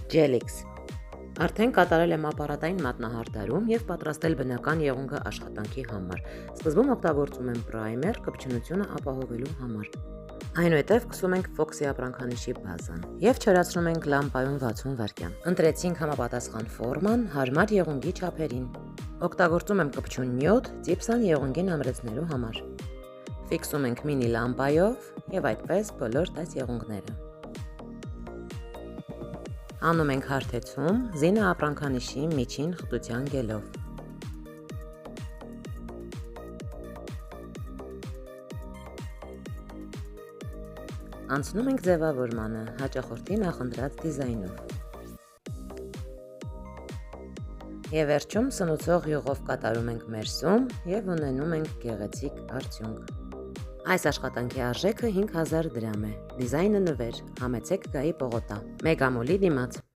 Gelix Արդեն կատարել եմ ապարատային մատնահարդարում և պատրաստել բնական եղունգը աշխատանքի համար։ Սկզբում օգտագործում եմ պրայմեր կպչունությունը ապահովելու համար։ Այնուհետև կսում ենք Fox-ի ապրանքանիշի բազան և չորացնում ենք լամպայում 60 վայրկյան։ Ընտրեցինք համապատասխան ֆորման հարմար եղունգի չափերին։ Օգտագործում եմ կպչուն նյութ ծիպսան եղունգին ամրեցնելու համար։ Ֆիքսում ենք մինի լամպայով և այդպես բոլոր 10 եղունգները։ Անում ենք հարթեցում զինը ապրանքանիշի միջին խտության գելով։ Անցնում ենք ձևավորմանը հաճախորդի նախընտրած դիզայնով։ Եվ վերջում սնուցող յուղով կատարում ենք մերսում և ունենում ենք գեղեցիկ արդյունք։ Այս աշխատանքի արժեքը 5000 դրամ է, դիզայնը նվեր, համեցեք գայի պողոտա, մեգամոլի դիմաց։